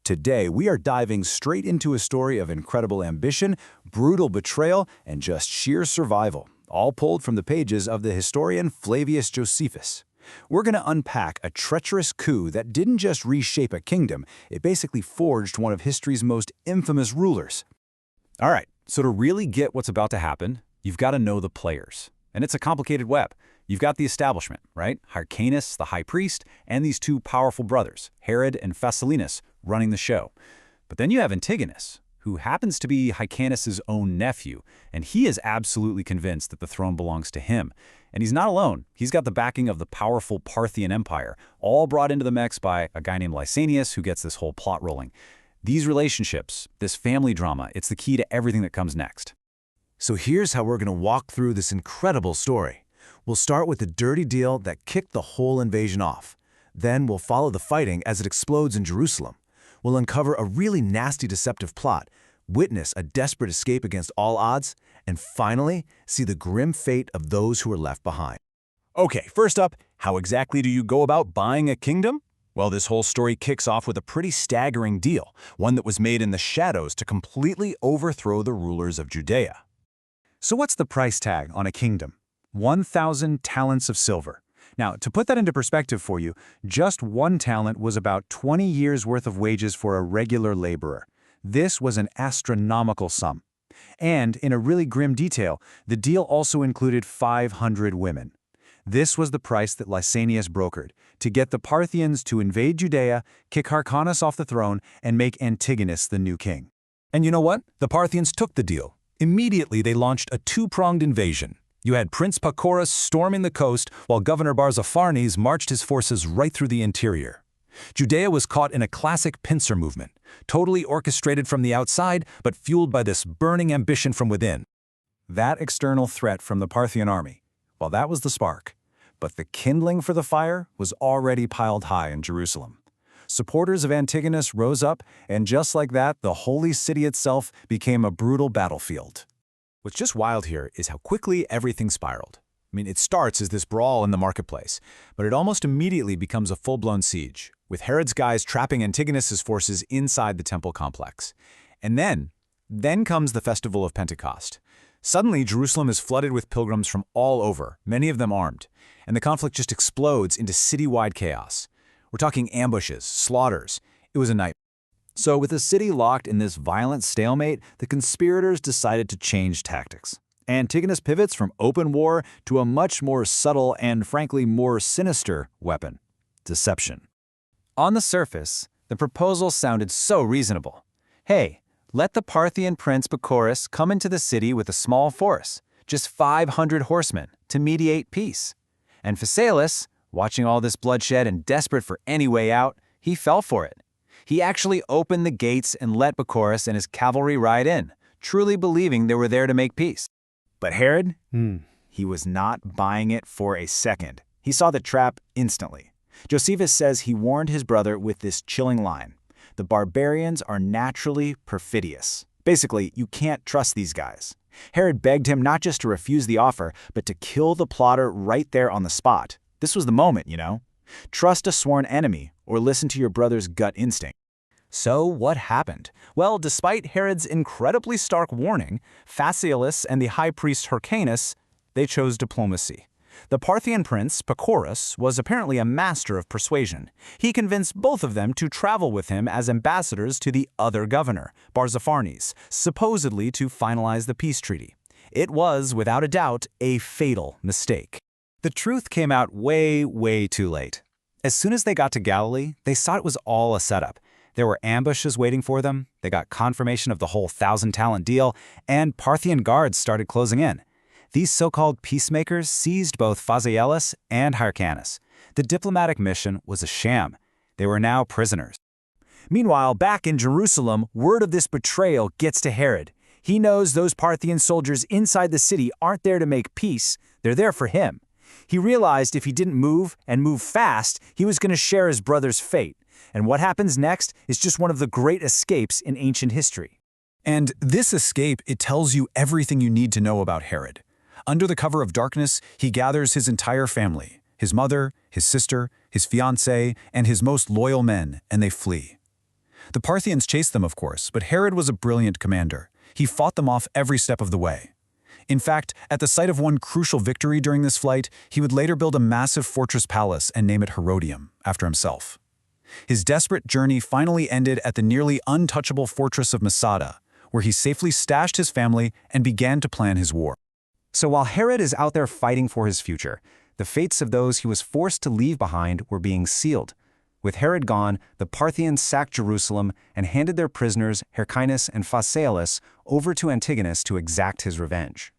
Today, we are diving straight into a story of incredible ambition, brutal betrayal, and just sheer survival, all pulled from the pages of the historian Flavius Josephus. We're going to unpack a treacherous coup that didn't just reshape a kingdom, it basically forged one of history's most infamous rulers. All right, so to really get what's about to happen, you've got to know the players. And it's a complicated web. You've got the establishment, right? Hyrcanus, the high priest, and these two powerful brothers, Herod and Phasaelinus, running the show. But then you have Antigonus, who happens to be Hyrcanus's own nephew, and he is absolutely convinced that the throne belongs to him. And he's not alone. He's got the backing of the powerful Parthian Empire, all brought into the mix by a guy named Lysanias who gets this whole plot rolling. These relationships, this family drama, it's the key to everything that comes next. So here's how we're going to walk through this incredible story. We'll start with the dirty deal that kicked the whole invasion off. Then we'll follow the fighting as it explodes in Jerusalem. We'll uncover a really nasty deceptive plot, witness a desperate escape against all odds, and finally, see the grim fate of those who are left behind. Okay, first up, how exactly do you go about buying a kingdom? Well, this whole story kicks off with a pretty staggering deal, one that was made in the shadows to completely overthrow the rulers of Judea. So what's the price tag on a kingdom? 1,000 talents of silver. Now, to put that into perspective for you, just one talent was about 20 years' worth of wages for a regular laborer. This was an astronomical sum. And, in a really grim detail, the deal also included 500 women. This was the price that Lysanias brokered, to get the Parthians to invade Judea, kick Hyrcanus off the throne, and make Antigonus the new king. And you know what? The Parthians took the deal. Immediately, they launched a two-pronged invasion. You had Prince Pacorus storming the coast, while Governor Barzapharnes marched his forces right through the interior. Judea was caught in a classic pincer movement, totally orchestrated from the outside, but fueled by this burning ambition from within. That external threat from the Parthian army, well, that was the spark. But the kindling for the fire was already piled high in Jerusalem. Supporters of Antigonus rose up, and just like that, the holy city itself became a brutal battlefield. What's just wild here is how quickly everything spiraled. I mean, it starts as this brawl in the marketplace, but it almost immediately becomes a full-blown siege, with Herod's guys trapping Antigonus's forces inside the temple complex. And then comes the festival of Pentecost. Suddenly, Jerusalem is flooded with pilgrims from all over, many of them armed, and the conflict just explodes into citywide chaos. We're talking ambushes, slaughters. It was a nightmare. So with the city locked in this violent stalemate, the conspirators decided to change tactics. Antigonus pivots from open war to a much more subtle and frankly more sinister weapon: deception. On the surface, the proposal sounded so reasonable. Hey, let the Parthian prince Pacorus come into the city with a small force, just 500 horsemen, to mediate peace. And Phasaelinus, watching all this bloodshed and desperate for any way out, he fell for it. He actually opened the gates and let Pacorus and his cavalry ride in, truly believing they were there to make peace. But Herod? He was not buying it for a second. He saw the trap instantly. Josephus says he warned his brother with this chilling line: the barbarians are naturally perfidious. Basically, you can't trust these guys. Herod begged him not just to refuse the offer, but to kill the plotter right there on the spot. This was the moment, you know? Trust a sworn enemy, or listen to your brother's gut instinct. So what happened? Well, despite Herod's incredibly stark warning, Phasaelinus and the high priest Hyrcanus, they chose diplomacy. The Parthian prince, Pacorus, was apparently a master of persuasion. He convinced both of them to travel with him as ambassadors to the other governor, Barzapharnes, supposedly to finalize the peace treaty. It was, without a doubt, a fatal mistake. The truth came out way, way too late. As soon as they got to Galilee, they saw it was all a setup. There were ambushes waiting for them, they got confirmation of the whole 1,000-talent deal, and Parthian guards started closing in. These so-called peacemakers seized both Phasaelinus and Hyrcanus. The diplomatic mission was a sham. They were now prisoners. Meanwhile, back in Jerusalem, word of this betrayal gets to Herod. He knows those Parthian soldiers inside the city aren't there to make peace, they're there for him. He realized if he didn't move, and move fast, he was going to share his brother's fate. And what happens next is just one of the great escapes in ancient history. And this escape, it tells you everything you need to know about Herod. Under the cover of darkness, he gathers his entire family, his mother, his sister, his fiancé, and his most loyal men, and they flee. The Parthians chased them, of course, but Herod was a brilliant commander. He fought them off every step of the way. In fact, at the site of one crucial victory during this flight, he would later build a massive fortress palace and name it Herodium, after himself. His desperate journey finally ended at the nearly untouchable fortress of Masada, where he safely stashed his family and began to plan his war. So while Herod is out there fighting for his future, the fates of those he was forced to leave behind were being sealed. With Herod gone, the Parthians sacked Jerusalem and handed their prisoners, Hyrcanus and Phasaelus, over to Antigonus to exact his revenge.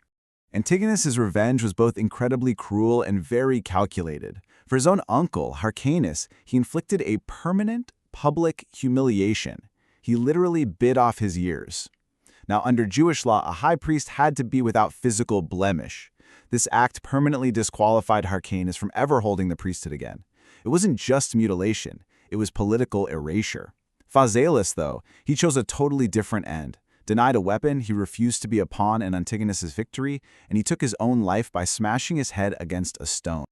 Antigonus's revenge was both incredibly cruel and very calculated. For his own uncle, Hyrcanus, he inflicted a permanent public humiliation. He literally bit off his ears. Now, under Jewish law, a high priest had to be without physical blemish. This act permanently disqualified Hyrcanus from ever holding the priesthood again. It wasn't just mutilation, it was political erasure. Phasaelus, though, he chose a totally different end. Denied a weapon, he refused to be a pawn in Antigonus's victory, and he took his own life by smashing his head against a stone.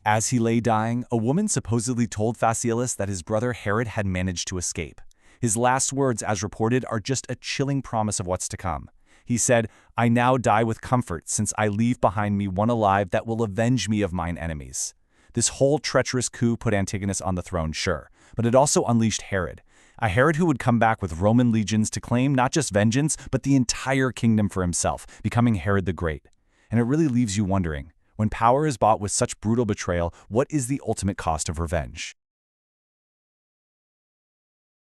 As he lay dying, a woman supposedly told Phasaelus that his brother Herod had managed to escape. His last words, as reported, are just a chilling promise of what's to come. He said, "I now die with comfort, since I leave behind me one alive that will avenge me of mine enemies." This whole treacherous coup put Antigonus on the throne, sure, but it also unleashed Herod. A Herod who would come back with Roman legions to claim not just vengeance, but the entire kingdom for himself, becoming Herod the Great. And it really leaves you wondering, when power is bought with such brutal betrayal, what is the ultimate cost of revenge?